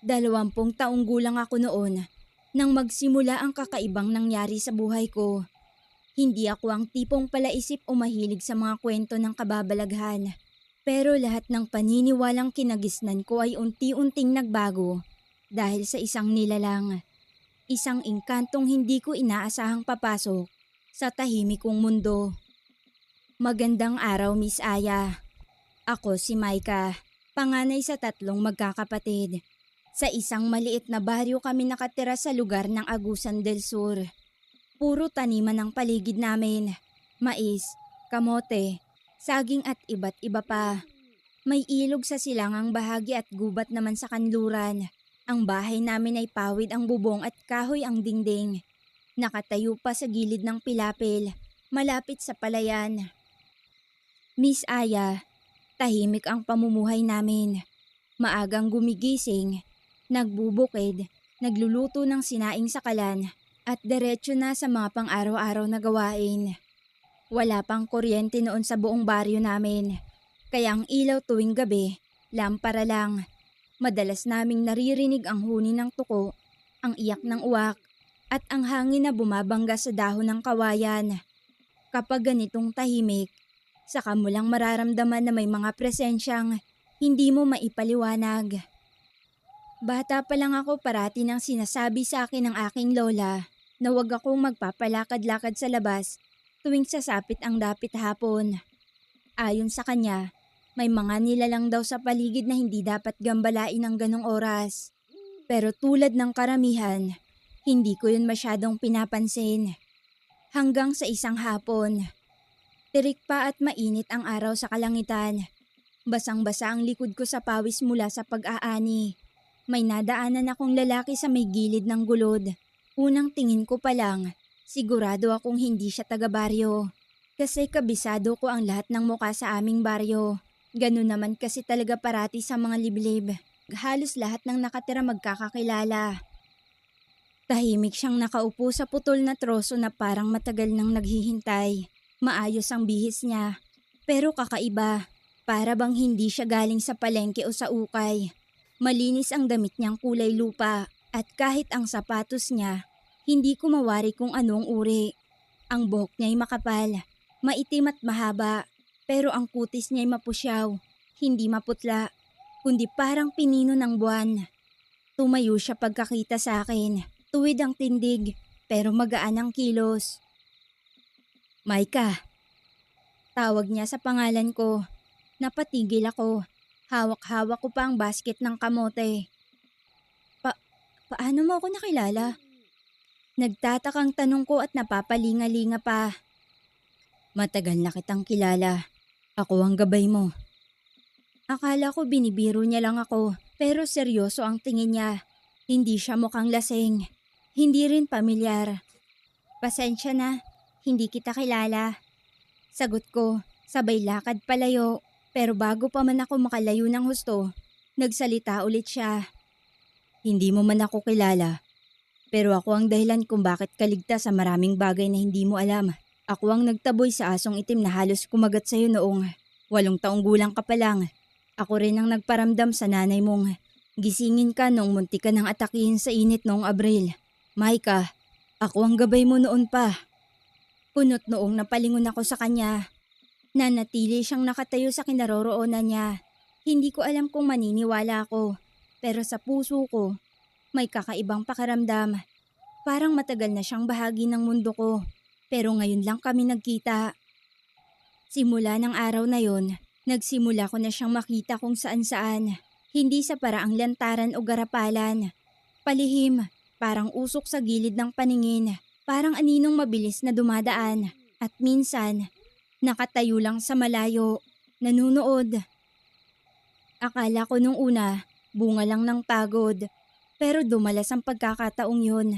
20 taong gulang ako noon nang magsimula ang kakaibang nangyari sa buhay ko. Hindi ako ang tipong palaisip o mahilig sa mga kwento ng kababalaghan. Pero lahat ng paniniwalang kinagisnan ko ay unti-unting nagbago dahil sa isang nilalang. Isang engkantong hindi ko inaasahang papasok sa tahimik kong mundo. Magandang araw, Miss Aya. Ako si Maika, panganay sa 3 magkakapatid. Sa isang maliit na baryo kami nakatira sa lugar ng Agusan del Sur. Puro taniman ang paligid namin. Mais, kamote, saging at iba't iba pa. May ilog sa silangang bahagi at gubat naman sa kanluran. Ang bahay namin ay pawid ang bubong at kahoy ang dingding. Nakatayo pa sa gilid ng pilapil, malapit sa palayan. Miss Aya, tahimik ang pamumuhay namin. Maagang gumigising, nagbubukid, nagluluto ng sinaing sa kalan at diretso na sa mga pang-araw-araw na gawain. Wala pang kuryente noon sa buong baryo namin, kaya ang ilaw tuwing gabi, lampara lang. Madalas naming naririnig ang huni ng tuko, ang iyak ng uwak, at ang hangin na bumabangga sa dahon ng kawayan. Kapag ganitong tahimik, saka mo lang mararamdaman na may mga presensyang hindi mo maipaliwanag. Bata pa lang ako parati nang sinasabi sa akin ng aking lola na huwag akong magpapalakad-lakad sa labas tuwing sasapit ang dapit hapon. Ayon sa kanya, may mga nilalang daw sa paligid na hindi dapat gambalain ng ganong oras. Pero tulad ng karamihan, hindi ko yun masyadong pinapansin. Hanggang sa isang hapon, tirik pa at mainit ang araw sa kalangitan. Basang-basa ang likod ko sa pawis mula sa pag-aani. May nadaanan akong lalaki sa may gilid ng gulod. Unang tingin ko pa lang, sigurado akong hindi siya taga-baryo. Kasi kabisado ko ang lahat ng muka sa aming baryo. Ganun naman kasi talaga parati sa mga liblib. Halos lahat ng nakatira magkakakilala. Tahimik siyang nakaupo sa putol na troso na parang matagal nang naghihintay. Maayos ang bihis niya, pero kakaiba. Para bang hindi siya galing sa palengke o sa ukay. Malinis ang damit niyang kulay lupa at kahit ang sapatos niya, hindi ko mawari kung anong uri. Ang buhok niya'y makapal, maitim at mahaba, pero ang kutis niya'y mapusyaw, hindi maputla, kundi parang pinino ng buwan. Tumayo siya pagkakita sa akin, tuwid ang tindig, pero magaan ang kilos. Maika, tawag niya sa pangalan ko. Napatigil ako. Hawak-hawak ko pa ang basket ng kamote. Paano mo ako nakilala? Nagtatakang tanong ko at napapalinga-linga pa. Matagal na kitang kilala. Ako ang gabay mo. Akala ko binibiro niya lang ako, pero seryoso ang tingin niya. Hindi siya mukhang lasing. Hindi rin pamilyar. Pasensya na, hindi kita kilala. Sagot ko, sabay lakad palayo. Pero bago pa man ako makalayo ng husto, nagsalita ulit siya. Hindi mo man ako kilala, pero ako ang dahilan kung bakit kaligtas sa maraming bagay na hindi mo alam. Ako ang nagtaboy sa asong itim na halos kumagat sa'yo noong 8 taong gulang ka pa lang. Ako rin ang nagparamdam sa nanay mong gisingin ka nung munti ka nang atakihin sa init noong Abril. Maika, ako ang gabay mo noon pa. Punot noong napalingon ako sa kanya. Nanatili siyang nakatayo sa kinaroroonan niya. Hindi ko alam kung maniniwala ako, pero sa puso ko, may kakaibang pakiramdam. Parang matagal na siyang bahagi ng mundo ko, pero ngayon lang kami nagkita. Simula ng araw na yon, nagsimula ko na siyang makita kung saan-saan. Hindi sa paraang lantaran o garapalan. Palihim, parang usok sa gilid ng paningin, parang aninong mabilis na dumadaan. At minsan, nakatayo lang sa malayo, nanunood. Akala ko nung una, bunga lang ng pagod. Pero dumalas ang pagkakataong yun.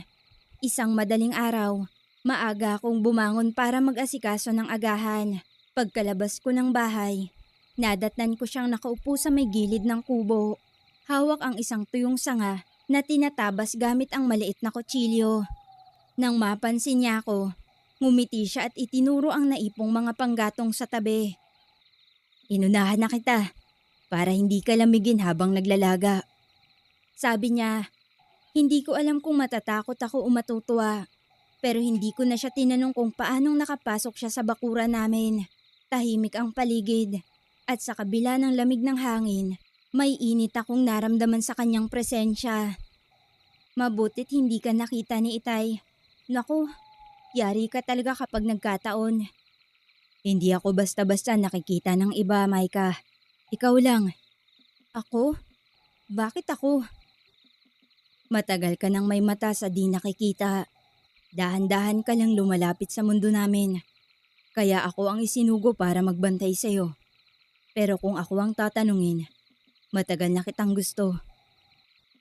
Isang madaling araw, maaga akong bumangon para mag-asikaso ng agahan. Pagkalabas ko ng bahay, nadatnan ko siyang nakaupo sa may gilid ng kubo. Hawak ang isang tuyong sanga na tinatabas gamit ang maliit na kutsilyo. Nang mapansin niya ako, ngumiti siya at itinuro ang naipong mga panggatong sa tabi. Inunahan na kita para hindi ka lamigin habang naglalaga. Sabi niya, hindi ko alam kung matatakot ako o matutuwa. Pero hindi ko na siya tinanong kung paanong nakapasok siya sa bakuran namin. Tahimik ang paligid. At sa kabila ng lamig ng hangin, may init akong naramdaman sa kanyang presensya. Mabutit hindi ka nakita ni Itay. Naku, yari ka talaga kapag nagkataon. Hindi ako basta-basta nakikita ng iba, Maika. Ikaw lang. Ako? Bakit ako? Matagal ka nang may mata sa di nakikita. Dahan-dahan ka lang lumalapit sa mundo namin. Kaya ako ang isinugo para magbantay sa'yo. Pero kung ako ang tatanungin, matagal na kitang gusto.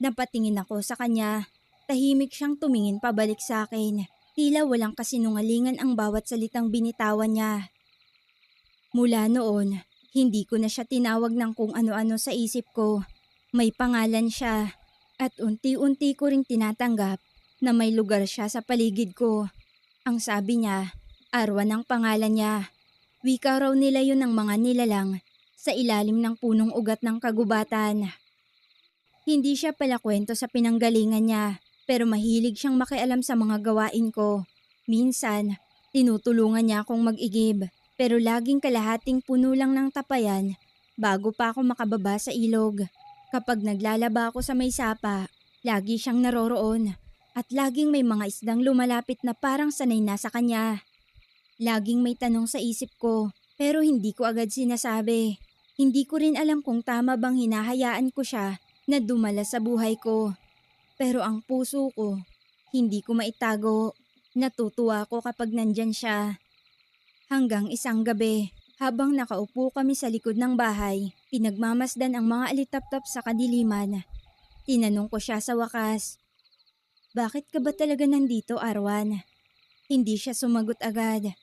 Napatingin ako sa kanya. Tahimik siyang tumingin pabalik sa akin. Tila walang kasinungalingan ang bawat salitang binitawan niya. Mula noon, hindi ko na siya tinawag ng kung ano-ano sa isip ko. May pangalan siya. At unti-unti ko ring tinatanggap na may lugar siya sa paligid ko. Ang sabi niya, Arwan ang pangalan niya. Wika raw nila yun ng mga nilalang sa ilalim ng punong ugat ng kagubatan. Hindi siya pala kwento sa pinanggalingan niya, pero mahilig siyang makialam sa mga gawain ko. Minsan, tinutulungan niya akong mag-igib, pero laging kalahating puno lang ng tapayan bago pa ako makababa sa ilog. Kapag naglalaba ako sa may sapa, lagi siyang naroroon. At laging may mga isdang lumalapit na parang sanay na sa kanya. Laging may tanong sa isip ko, pero hindi ko agad sinasabi. Hindi ko rin alam kung tama bang hinahayaan ko siya na dumala sa buhay ko. Pero ang puso ko, hindi ko maitago. Natutuwa ko kapag nandyan siya. Hanggang isang gabi, habang nakaupo kami sa likod ng bahay, pinagmamasdan ang mga alitaptap sa kadiliman. Tinanong ko siya sa wakas, "Bakit ka ba talaga nandito, Arwan?" Hindi siya sumagot agad.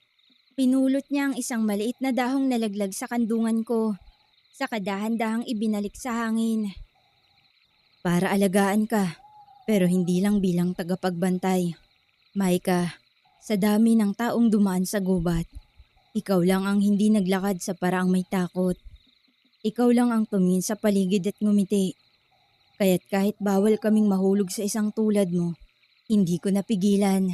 Pinulot niya ang isang maliit na dahong nalaglag sa kandungan ko. Saka dahan-dahang ibinalik sa hangin. "Para alagaan ka, pero hindi lang bilang tagapagbantay. Maika, sa dami ng taong dumaan sa gubat, ikaw lang ang hindi naglakad sa paraang may takot. Ikaw lang ang tumingin sa paligid at ngumiti. Kaya't kahit bawal kaming mahulog sa isang tulad mo, hindi ko napigilan."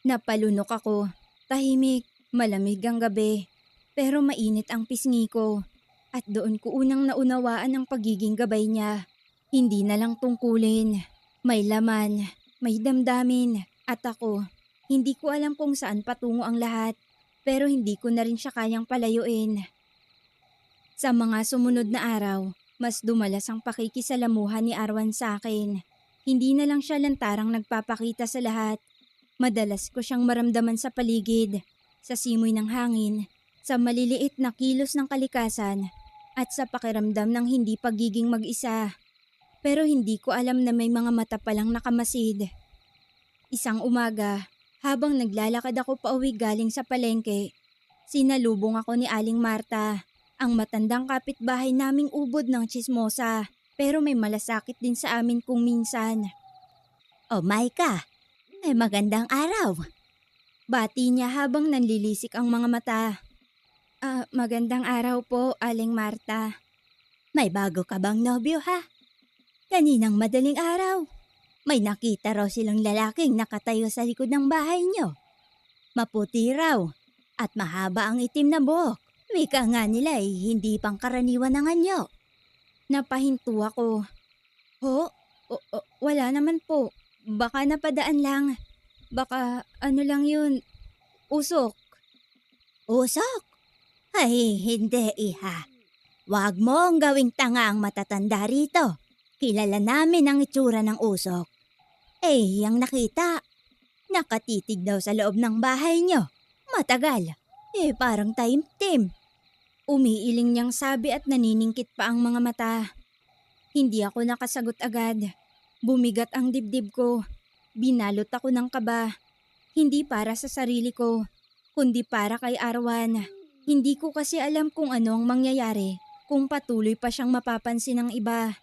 Napalunok ako. Tahimik, malamig ang gabi. Pero mainit ang pisngi ko. At doon ko unang naunawaan ang pagiging gabay niya. Hindi na lang tungkulin. May laman, may damdamin. At ako, hindi ko alam kung saan patungo ang lahat. Pero hindi ko na rin siya kayang palayuin. Sa mga sumunod na araw, mas dumalas ang pakikisalamuhan ni Arwan sa akin. Hindi na lang siya lantarang nagpapakita sa lahat. Madalas ko siyang maramdaman sa paligid, sa simoy ng hangin, sa maliliit na kilos ng kalikasan, at sa pakiramdam ng hindi pagiging mag-isa. Pero hindi ko alam na may mga mata palang nakamasid. Isang umaga, habang naglalakad ako pauwi galing sa palengke, sinalubong ako ni Aling Marta, ang matandang kapitbahay naming ubod ng tsismosa, pero may malasakit din sa amin kung minsan. "Oh, Maika, ay magandang araw." Bati niya habang nanlilisik ang mga mata. Magandang araw po, Aling Marta." "May bago ka bang nobyo, ha? Kaninang madaling araw, may nakita raw silang lalaking nakatayo sa likod ng bahay niyo. Maputi raw at mahaba ang itim na buhok. Wika nga nila hindi pangkaraniwan ng anyo." Napahinto ako. "Ho? Wala naman po. Baka napadaan lang. Baka ano lang yun, usok." "Usok? Ay, hindi, iha. Huwag mong gawing tanga ang matatanda rito. Kilala namin ang itsura ng usok. Ang nakita, nakatitig daw sa loob ng bahay niyo. Matagal. Parang taimtim." Umiiling niyang sabi at naniningkit pa ang mga mata. Hindi ako nakasagot agad. Bumigat ang dibdib ko. Binalot ako ng kaba. Hindi para sa sarili ko, kundi para kay Arwan. Hindi ko kasi alam kung ano ang mangyayari kung patuloy pa siyang mapapansin ng iba.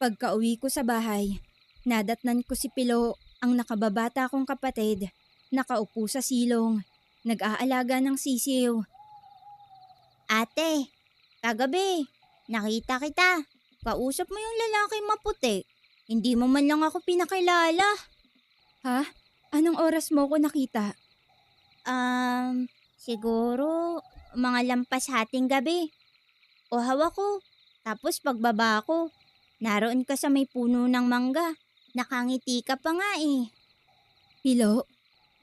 Pagka-uwi ko sa bahay, nadatnan ko si Pilo, ang nakababata kong kapatid, nakaupo sa silong, nag-aalaga ng sisiw. "Ate, kagabi, nakita kita. kausap mo yung lalaking maputi. Hindi mo man lang ako pinakilala. Ha? Anong oras mo ko nakita? Siguro mga lampas hating gabi. O hawa ko. Tapos pagbaba ko, naroon ka sa may puno ng mangga. Nakangiti ka pa nga eh. Pilo,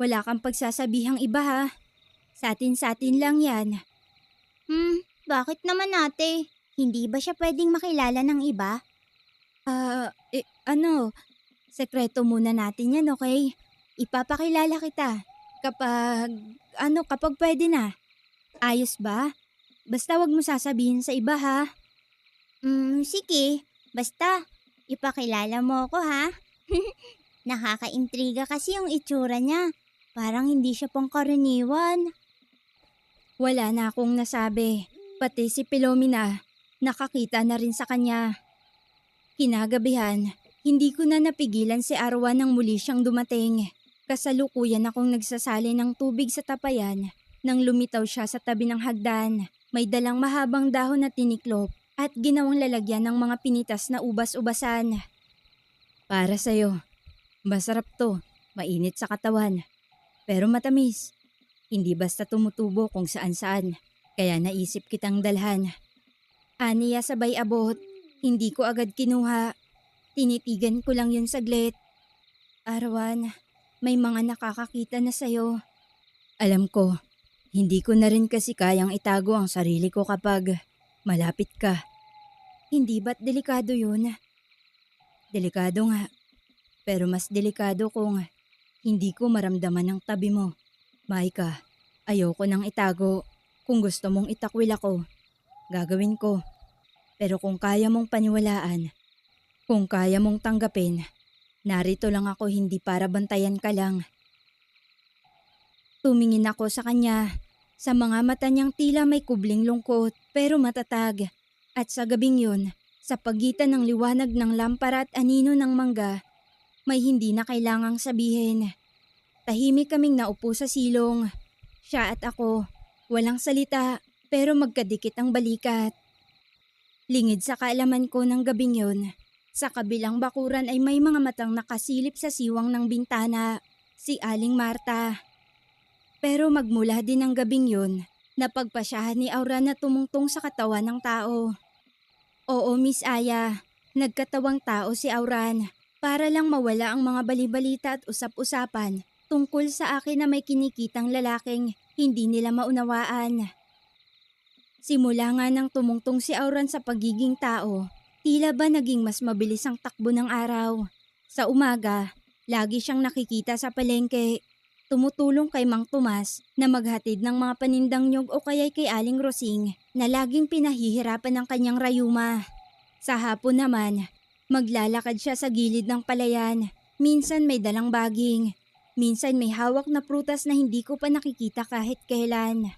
wala kang pagsasabihang iba ha. Sa atin lang yan. Bakit naman ate? Hindi ba siya pwedeng makilala ng iba? Sekreto muna natin yan, okay? Ipapakilala kita kapag pwede na. Ayos ba? Basta wag mo sasabihin sa iba ha. Sige. Basta, ipakilala mo ako ha. Nakakaintriga kasi yung itsura niya. Parang hindi siya pangkaraniwan. Wala na akong nasabi. Pati si Pilomena, nakakita na rin sa kanya. Kinagabihan, hindi ko na napigilan si Arwa nang muli siyang dumating. Kasalukuyan akong nagsasali ng tubig sa tapayan nang lumitaw siya sa tabi ng hagdan. May dalang mahabang dahon na tiniklop at ginawang lalagyan ng mga pinitas na ubas-ubasan. Para sa'yo. Masarap to, mainit sa katawan. Pero matamis. Hindi basta tumutubo kung saan-saan. Kaya naisip kitang dalhan. Aniya sabay abot. Hindi ko agad kinuha. Tinitigan ko lang yun saglit. Arwan, may mga nakakakita na sa'yo. Alam ko, hindi ko na rin kasi kayang itago ang sarili ko kapag malapit ka. Hindi ba't delikado yun? Delikado nga. Pero mas delikado kung hindi ko maramdaman ang tabi mo. Maika, ayoko nang itago. Kung gusto mong itakwil ako, gagawin ko. Pero kung kaya mong paniwalaan, kung kaya mong tanggapin, narito lang ako hindi para bantayan ka lang. Tumingin ako sa kanya. Sa mga mata niyang tila may kubling lungkot pero matatag. At sa gabing yun, sa pagitan ng liwanag ng lampara at anino ng mangga, may hindi na kailangang sabihin. Tahimik kaming naupo sa silong. Siya at ako, walang salita pero magkadikit ang balikat. Lingid sa kaalaman ko ng gabing yun, sa kabilang bakuran ay may mga matang nakasilip sa siwang ng bintana, si Aling Marta. Pero magmula din ng gabing yun, napagpasyahan ni Aura na tumungtong sa katawan ng tao. Oo, Miss Aya, nagkatawang tao si Auran para lang mawala ang mga balibalita at usap-usapan tungkol sa akin na may kinikitang lalaking hindi nila maunawaan. Simula nga nang tumungtong si Auran sa pagiging tao, tila ba naging mas mabilis ang takbo ng araw. Sa umaga, lagi siyang nakikita sa palengke. Tumutulong kay Mang Tomas na maghatid ng mga panindang nyog o kaya'y kay Aling Rosing na laging pinahihirapan ng kanyang rayuma. Sa hapon naman, maglalakad siya sa gilid ng palayan. Minsan may dalang baging. Minsan may hawak na prutas na hindi ko pa nakikita kahit kailan.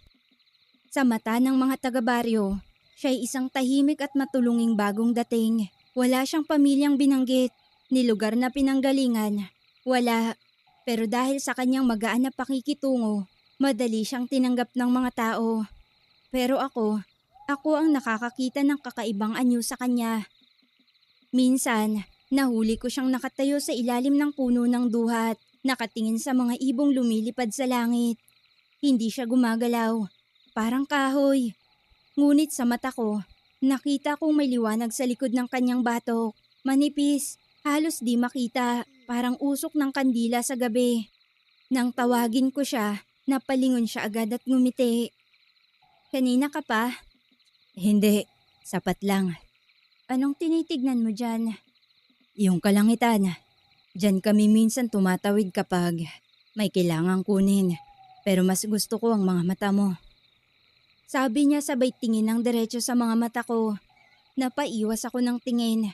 Sa mata ng mga taga-baryo, siya'y isang tahimik at matulunging bagong dating. Wala siyang pamilyang binanggit, ni lugar na pinanggalingan. Wala. Pero dahil sa kanyang magaan na pakikitungo, madali siyang tinanggap ng mga tao. Pero ako ang nakakakita ng kakaibang anyo sa kanya. Minsan, nahuli ko siyang nakatayo sa ilalim ng puno ng duhat, nakatingin sa mga ibong lumilipad sa langit. Hindi siya gumagalaw, parang kahoy. Ngunit sa mata ko, nakita kong may liwanag sa likod ng kanyang batok. Manipis, halos di makita, parang usok ng kandila sa gabi. Nang tawagin ko siya, napalingon siya agad at ngumiti. Kanina ka pa? Hindi, sapat lang. Anong tinitignan mo dyan? Yung kalangitan. Diyan kami minsan tumatawid kapag may kailangang kunin. Pero mas gusto ko ang mga mata mo. Sabi niya sabay tingin ng diretso sa mga mata ko. Napaiwas ako ng tingin.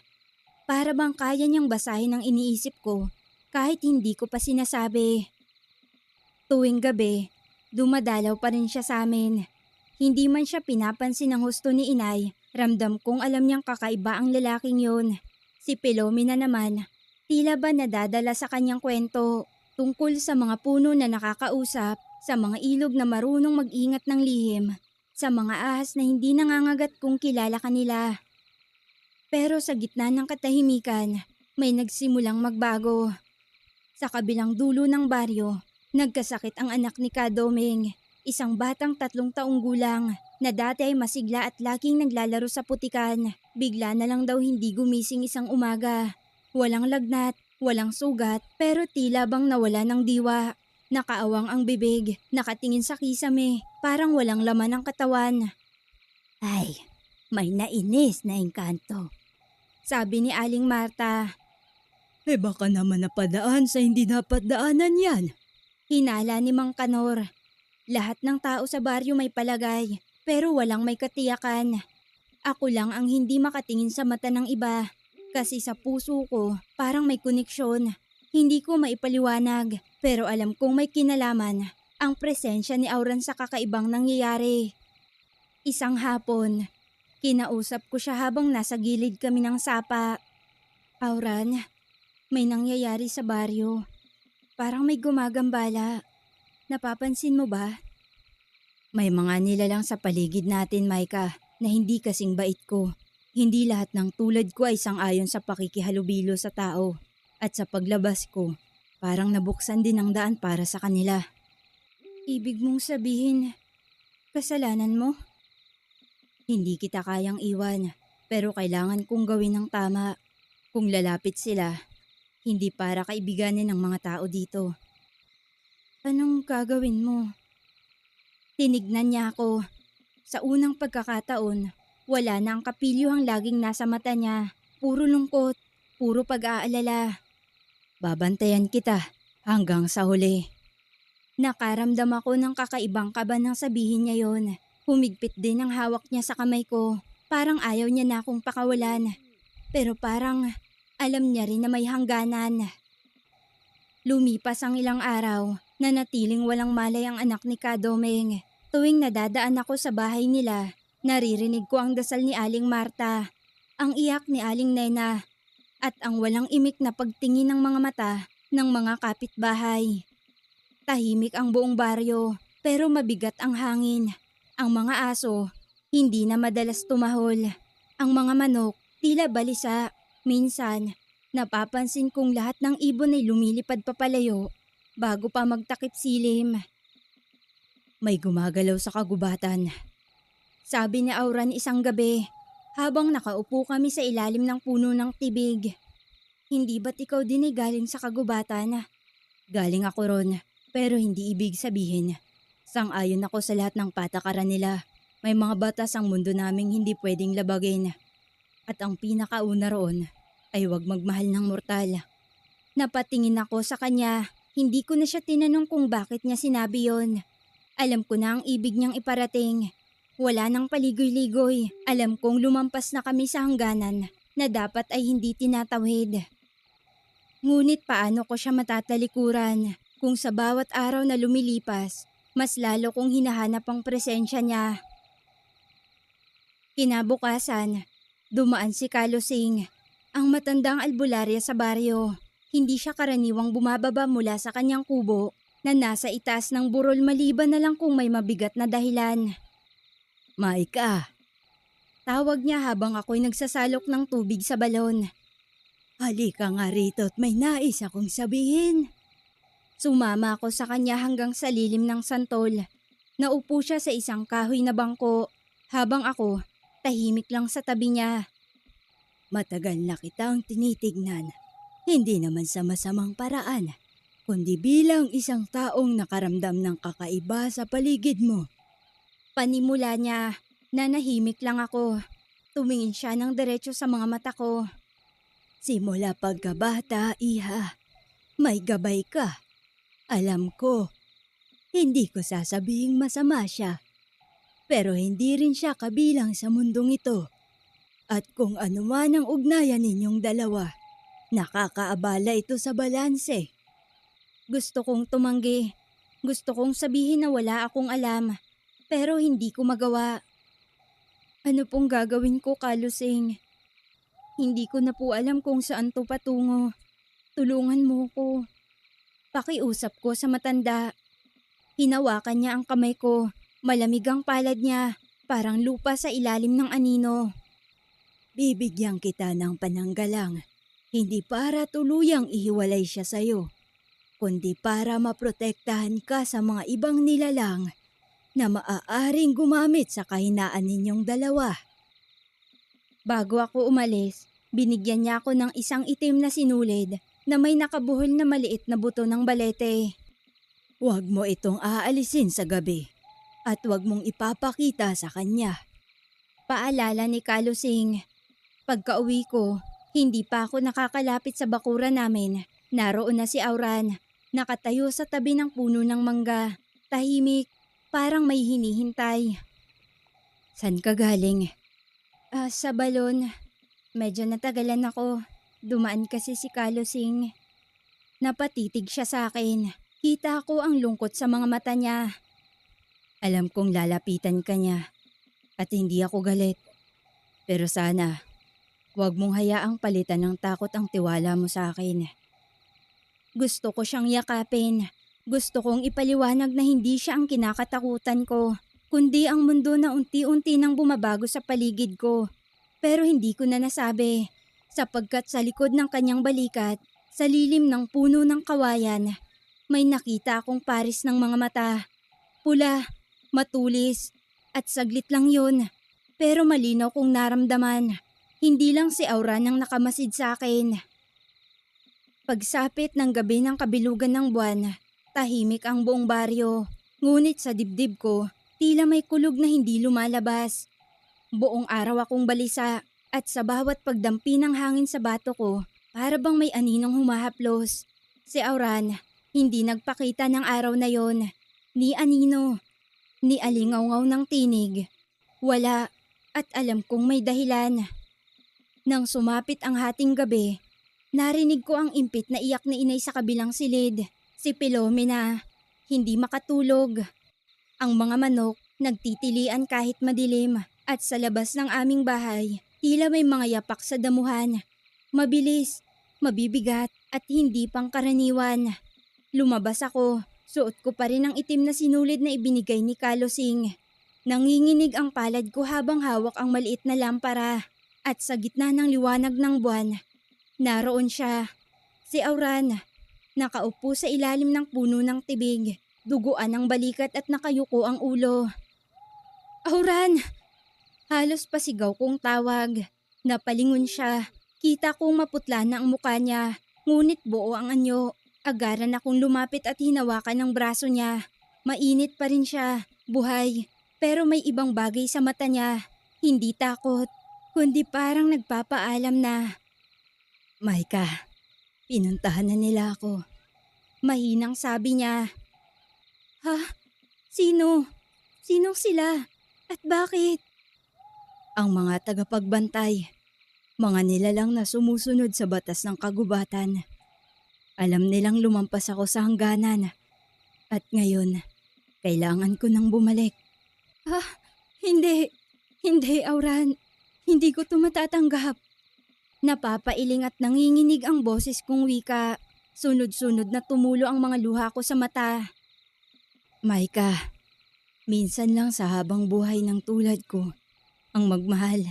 Para bang kaya niyang basahin ang iniisip ko kahit hindi ko pa sinasabi. Tuwing gabi, dumadalaw pa rin siya sa amin. Hindi man siya pinapansin ng husto ni inay, ramdam kong alam niyang kakaiba ang lalaking yun. Si Pilomena naman, tila ba nadadala sa kanyang kwento tungkol sa mga puno na nakakausap, sa mga ilog na marunong mag-ingat ng lihim, sa mga ahas na hindi nangangagat kung kilala kanila. Pero sa gitna ng katahimikan, may nagsimulang magbago. Sa kabilang dulo ng baryo, nagkasakit ang anak ni Kadoming, isang batang 3 taong gulang na dati ay masigla at laging naglalaro sa putikan. Bigla na lang daw hindi gumising isang umaga. Walang lagnat, walang sugat, pero tila bang nawala ng diwa. Nakaawang ang bibig, nakatingin sa kisame, parang walang laman ang katawan. Ay, may nainis na engkanto, sabi ni Aling Marta. Baka naman napadaan sa hindi dapat daanan yan. Hinala ni Mang Kanor. Lahat ng tao sa baryo may palagay, pero walang may katiyakan. Ako lang ang hindi makatingin sa mata ng iba, kasi sa puso ko parang may koneksyon. Hindi ko maipaliwanag, pero alam kong may kinalaman ang presensya ni Auran sa kakaibang nangyayari. Isang hapon, kinausap ko siya habang nasa gilid kami ng sapa. Auran, may nangyayari sa baryo. Parang may gumagambala. Napapansin mo ba? May mga nilalang sa paligid natin, Maika, na hindi kasing bait ko. Hindi lahat ng tulad ko ay sang-ayon sa pakikihalubilo sa tao. At sa paglabas ko, parang nabuksan din ang daan para sa kanila. Ibig mong sabihin, kasalanan mo? Hindi kita kayang iwan, pero kailangan kong gawin ng tama. Kung lalapit sila, hindi para kaibiganin ng mga tao dito. Anong gagawin mo? Tinignan niya ako. Sa unang pagkakataon, wala na ang kapilyuhang laging nasa mata niya. Puro lungkot, puro pag-aalala. Babantayan kita hanggang sa huli. Nakaramdam ako ng kakaibang kaba nang sabihin niya yon. Humigpit din ang hawak niya sa kamay ko. Parang ayaw niya na akong pakawalan. Pero parang alam niya rin na may hangganan. Lumipas ang ilang araw, nanatiling walang malay ang anak ni Kadomeng. Tuwing nadadaan ako sa bahay nila, naririnig ko ang dasal ni Aling Marta, ang iyak ni Aling Nena, at ang walang imik na pagtingin ng mga mata ng mga kapitbahay. Tahimik ang buong baryo, pero mabigat ang hangin. Ang mga aso, hindi na madalas tumahol. Ang mga manok, tila balisa. Minsan, napapansin kong lahat ng ibon ay lumilipad papalayo bago pa magtakip silim. May gumagalaw sa kagubatan, sabi ni Auran isang gabi habang nakaupo kami sa ilalim ng puno ng tibig. Hindi ba't ikaw din ay galing sa kagubatan? Galing ako ron, pero hindi ibig sabihin. Sang-ayon ako sa lahat ng patakaran nila. May mga batas ang mundo naming hindi pwedeng labagin. At ang pinakauna roon ay huwag magmahal ng mortal. Napatingin ako sa kanya. Hindi ko na siya tinanong kung bakit niya sinabi yon. Alam ko na ang ibig niyang iparating. Wala nang paligoy-ligoy. Alam kong lumampas na kami sa hangganan na dapat ay hindi tinatawid. Ngunit paano ko siya matatalikuran kung sa bawat araw na lumilipas, mas lalo kong hinahanap ang presensya niya. Kinabukasan, dumaan si Kalosing, ang matandang albularya sa baryo. Hindi siya karaniwang bumababa mula sa kanyang kubo na nasa itaas ng burol maliban na lang kung may mabigat na dahilan. Maika, tawag niya habang ako'y nagsasalok ng tubig sa balon. Halika nga rito at may nais akong sabihin. Sumama ako sa kanya hanggang sa lilim ng santol. Naupo siya sa isang kahoy na bangko habang ako tahimik lang sa tabi niya. Matagal na kitang tinitignan. Hindi naman sa masamang paraan, kundi bilang isang taong nakaramdam ng kakaiba sa paligid mo. Panimula niya, nanahimik lang ako. Tumingin siya ng diretso sa mga mata ko. Simula pagkabata, iha, may gabay ka. Alam ko, hindi ko sasabihing masama siya. Pero hindi rin siya kabilang sa mundong ito. At kung ano man ang ugnayan ninyong dalawa, nakakaabala ito sa balanse. Gusto kong tumanggi. Gusto kong sabihin na wala akong alam. Pero hindi ko magawa. Ano pong gagawin ko, Kalosing? Hindi ko na po alam kung saan to patungo. Tulungan mo ko. Pakiusap ko sa matanda. Hinawakan niya ang kamay ko. Malamig ang palad niya. Parang lupa sa ilalim ng anino. Bibigyan kita ng pananggalang, hindi para tuluyang ihiwalay siya sa'yo, kundi para maprotektahan ka sa mga ibang nilalang na maaaring gumamit sa kahinaan ninyong dalawa. Bago ako umalis, binigyan niya ako ng isang itim na sinulid na may nakabuhol na maliit na buto ng balete. Huwag mo itong aalisin sa gabi at huwag mong ipapakita sa kanya. Paalala ni Kalusing. Pagka-uwi ko, hindi pa ako nakakalapit sa bakuran namin. Naroon na si Auran, nakatayo sa tabi ng puno ng mangga. Tahimik, parang may hinihintay. San ka galing? Sa balon. Medyo natagalan ako. Dumaan kasi si Kalusing. Napatitig siya sa akin. Kita ko ang lungkot sa mga mata niya. Alam kong lalapitan ka niya at hindi ako galit. Pero sana, huwag mong hayaang palitan ng takot ang tiwala mo sa akin. Gusto ko siyang yakapin. Gusto kong ipaliwanag na hindi siya ang kinakatakutan ko, kundi ang mundo na unti-unti nang bumabago sa paligid ko. Pero hindi ko na nasabi, sapagkat sa likod ng kanyang balikat, sa lilim ng puno ng kawayan, may nakita akong paris ng mga mata. Pula, matulis, at saglit lang yun. Pero malinaw kong naramdaman, hindi lang si Auran ang nakamasid sa akin. Pagsapit ng gabi ng kabilugan ng buwan, tahimik ang buong baryo. Ngunit sa dibdib ko, tila may kulog na hindi lumalabas. Buong araw akong balisa at sa bawat pagdampi ng hangin sa bato ko, para bang may aninong humahaplos. Si Auran, hindi nagpakita ng araw na yon. Ni anino, ni alingaw-ngaw ng tinig. Wala, at alam kong may dahilan. Nang sumapit ang hating gabi, narinig ko ang impit na iyak ni inay sa kabilang silid. Si Pilomena, hindi makatulog. Ang mga manok, nagtitilian kahit madilim. At sa labas ng aming bahay, tila may mga yapak sa damuhan. Mabilis, mabibigat at hindi pangkaraniwan. Lumabas ako, suot ko pa rin ang itim na sinulid na ibinigay ni Kalusing. Nanginginig ang palad ko habang hawak ang maliit na lampara. At sa gitna ng liwanag ng buwan, naroon siya, si Auran, nakaupo sa ilalim ng puno ng tibig, duguan ang balikat at nakayuko ang ulo. Auran! Halos pasigaw kong tawag. Napalingon siya. Kita kong maputla na ang mukha niya, ngunit buo ang anyo. Agaran akong lumapit at hinawakan ng braso niya. Mainit pa rin siya, buhay, pero may ibang bagay sa mata niya. Hindi takot, kundi parang nagpapaalam na. Maika, pinuntahan na nila ako. Mahinang sabi niya. Ha? Sino? Sinong sila? At bakit? Ang mga tagapagbantay, mga nilalang na sumusunod sa batas ng kagubatan. Alam nilang lumampas ako sa hangganan. At ngayon, kailangan ko nang bumalik. Hindi. Hindi, Auran. Hindi ko ito matatanggap. Napapailing at nanginginig ang boses kong wika. Sunod-sunod na tumulo ang mga luha ko sa mata. Maika, minsan lang sa habang buhay ng tulad ko, ang magmahal.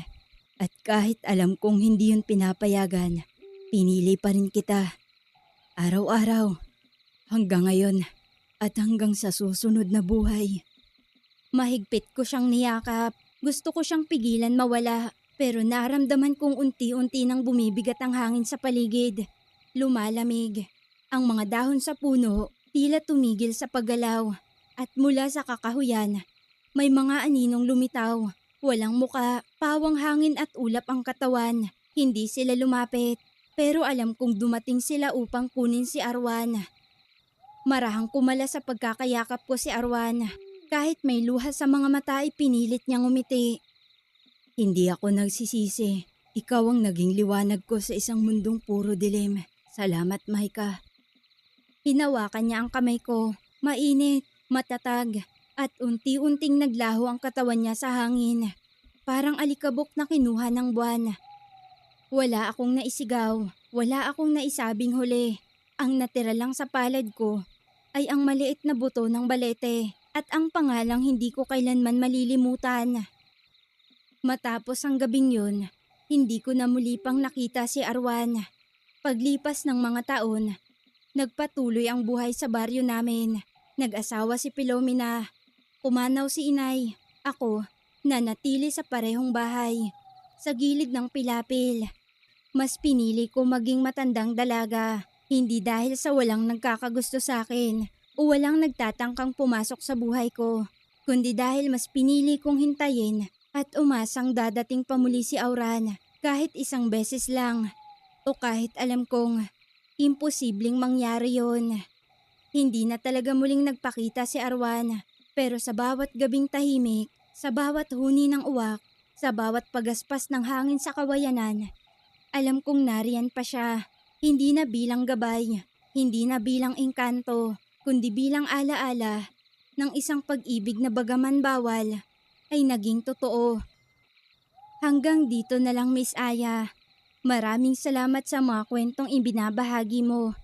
At kahit alam kong hindi yun pinapayagan, pinili pa rin kita. Araw-araw, hanggang ngayon, at hanggang sa susunod na buhay. Mahigpit ko siyang niyakap. Gusto ko siyang pigilan mawala. Pero naramdaman kong unti-unti nang bumibigat ang hangin sa paligid. Lumalamig. Ang mga dahon sa puno tila tumigil sa paggalaw. At mula sa kakahuyan, may mga aninong lumitaw. Walang muka, pawang hangin at ulap ang katawan. Hindi sila lumapit. Pero alam kong dumating sila upang kunin si Arwan. Marahang kumala sa pagkakayakap ko si Arwan. Kahit may luha sa mga mata ay pinilit niyang umiti. Hindi ako nagsisisi. Ikaw ang naging liwanag ko sa isang mundong puro dilim. Salamat, Maika. Hinawakan niya ang kamay ko. Mainit, matatag, at unti-unting naglaho ang katawan niya sa hangin. Parang alikabok na kinuha ng buwan. Wala akong naisigaw. Wala akong naisabing huli. Ang natira lang sa palad ko ay ang maliit na buto ng balete at ang pangalang hindi ko kailanman malilimutan. Matapos ang gabing yun, Hindi ko na muli pang nakita si Arwan. Paglipas ng mga taon, nagpatuloy ang buhay sa baryo namin. Nag-asawa si Pilomena. Pumanaw si inay. Ako, nanatili sa parehong bahay. Sa gilid ng pilapil. Mas pinili ko maging matandang dalaga. Hindi dahil sa walang nagkakagusto sa akin o walang nagtatangkang pumasok sa buhay ko. Kundi dahil mas pinili kong hintayin at umasang dadating pa muli si Auran kahit isang beses lang. O kahit alam kong imposibleng mangyari yon. Hindi na talaga muling nagpakita si Arwan. Pero sa bawat gabing tahimik, sa bawat huni ng uwak, sa bawat pagaspas ng hangin sa kawayanan, alam kong nariyan pa siya. Hindi na bilang gabay, hindi na bilang engkanto, kundi bilang alaala ng isang pag-ibig na bagaman bawal ay naging totoo. Hanggang dito na lang, Miss Aya. Maraming salamat sa mga kwentong ibinabahagi mo.